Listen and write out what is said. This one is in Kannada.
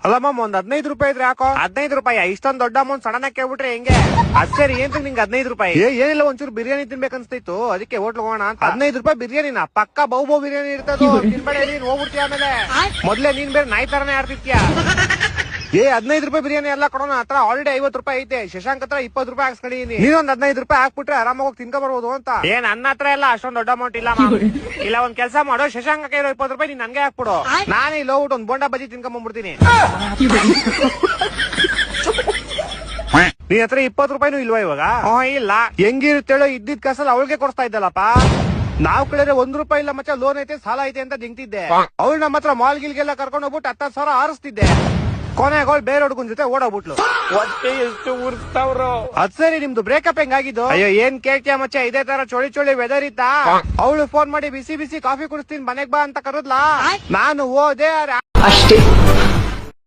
ಅಲ್ಲ ಮಾಮ ಒಂದ್ 15 ರೂಪಾಯಿ ಇದ್ರೆ ಯಾಕೋ? 15 ರೂಪಾಯಿ ಇಷ್ಟೊಂದ್ ದೊಡ್ಡ ಅಮೌಂಟ್ ಸಡನ್ ಕೇಳ್ಬಿಟ್ರೆ ಹೆಂಗೆ? ಅದ್ ಸರಿ ಏನ್ ನಿಂಗೆ 15 ರೂಪಾಯಿ? ಏನಿಲ್ಲ ಒಂಚೂರು ಬಿರಿಯಾನಿ ತಿನ್ಬೇಕನ್ಸ್ತಿತ್ತು ಅದಕ್ಕೆ ಹೋಟ್ಲ್ ಹೋಗೋಣ ಅಂತ. 15 ರೂಪಾಯಿ ಬಿರಿಯಾನಿನ ಪಕ್ಕ ಬಹು ಬಿರಿಯಾನಿ ಇರ್ತದ. ತಿನ್ಬೇಡ ನೀನ್ ಹೋಗ್ಬಿಡ್ತೀಯ ಆಮೇಲೆ. ಮೊದ್ಲೇ ನೀನ್ ಬೇರೆ ನಾಯಿ ತರನೇ ಆಡ್ತಿದ್ಯಾ. 15 ರೂಪಾಯಿ ಬಿರಿಯಾನಿ ಎಲ್ಲ ಕೊಡೋಣ ಹತ್ರ ಆಲ್ರೆಡಿ 50 ರೂಪಾಯಿ ಐತೆ. ಶಶಾಂಕ್ ಹತ್ರ 20 ರೂಪಾಯಿ ಹಾಕ್ಸ್ಕೊಂಡಿದೀನಿ. ನೀನೊಂದ್ 15 ರೂಪಾಯಿ ಹಾಕ್ಬಿಟ್ರೆ ಆರಾಮಾಗಿ ಹೋಗಿ ತಿನ್ಕೊ ಬರ್ಬೋದು ಅಂತ. ನನ್ನ ಹತ್ರ ಎಲ್ಲ ಅಷ್ಟೊಂದ್ ದೊಡ್ಡ ಅಮೌಂಟ್ ಇಲ್ಲ. ಇಲ್ಲ ಒಂದ್ ಕೆಲಸ ಮಾಡೋ, ಶಶಾಂಕ್ ಇರೋ 20 ರೂಪಾಯಿ ನೀನ್ ನನ್ಗೆ ಹಾಕ್ಬಿಡು. ನಾನೇ ಇಲ್ಲಿ ಹೋಗ್ಬಿಟ್ಟು ಒಂದ್ ಬೋಂಡಾ ಬಜ್ಜಿ ತಿನ್ಕೊಂಡ್ ಬಂದ್ಬಿಡ್ತೀನಿ. ನೀನ್ ಹತ್ರ 20 ರೂಪಾಯಿನೂ ಇಲ್ವಾ ಇವಾಗ? ಇಲ್ಲ. ಹೆಂಗಿರುತ್ತೇಳೋ ಇದ್ದಿದ್ ಕಾಸಲ್ಲಿ ಅವಳಿಗೆ ಕೊಡ್ತಾ ಇದ್ದಲ್ಲಪ್ಪ. ನಾವ್ ಕಡೆ 1 ರೂಪಾಯಿ ಇಲ್ಲ ಮಚ್ಚ, ಲೋನ್ ಐತೆ ಸಾಲ ಐತೆ ಅಂತ ದಿಂಗ್ತಿದ್ದೆ. ಅವಳು ನಮ್ಮ ಹತ್ರ ಮಾಲ್ ಗಿಲ್ಗೆಲ್ಲ ಕರ್ಕೊಂಡು ಹೋಗ್ಬಿಟ್ಟು 10,000 ಆರಿಸ್ತಿದ್ದೆ. ಕೊನೆಗೋಳ್ ಬೇರೆ ಹುಡುಗನ್ ಜೊತೆ ಓಡೋಗ್ಬಿಟ್ಲು. ಹೊಟ್ಟೆ ಎಷ್ಟು ಉರ್ಸ್ತಾವ್ರು. ಅದ್ ಸರಿ ನಿಮ್ದು ಬ್ರೇಕಪ್ ಹೆಂಗಾಗಿದ್ದು? ಅಯ್ಯೋ ಏನ್ ಕೇಳ್ತೀಯ ಮಚ್ಚ, ಇದೇ ತರ ಚೋಳಿ ಚೋಳಿ ವೆದರ್ ಇತ್ತಾ? ಅವಳು ಫೋನ್ ಮಾಡಿ ಬಿಸಿ ಬಿಸಿ ಕಾಫಿ ಕುಡಿಸ್ತೀನಿ ಮನೆಗ್ ಬಾ ಅಂತ ಕರೆದ್ಲಾ. ನಾನು ಹೋದೆ ಅಷ್ಟೇ.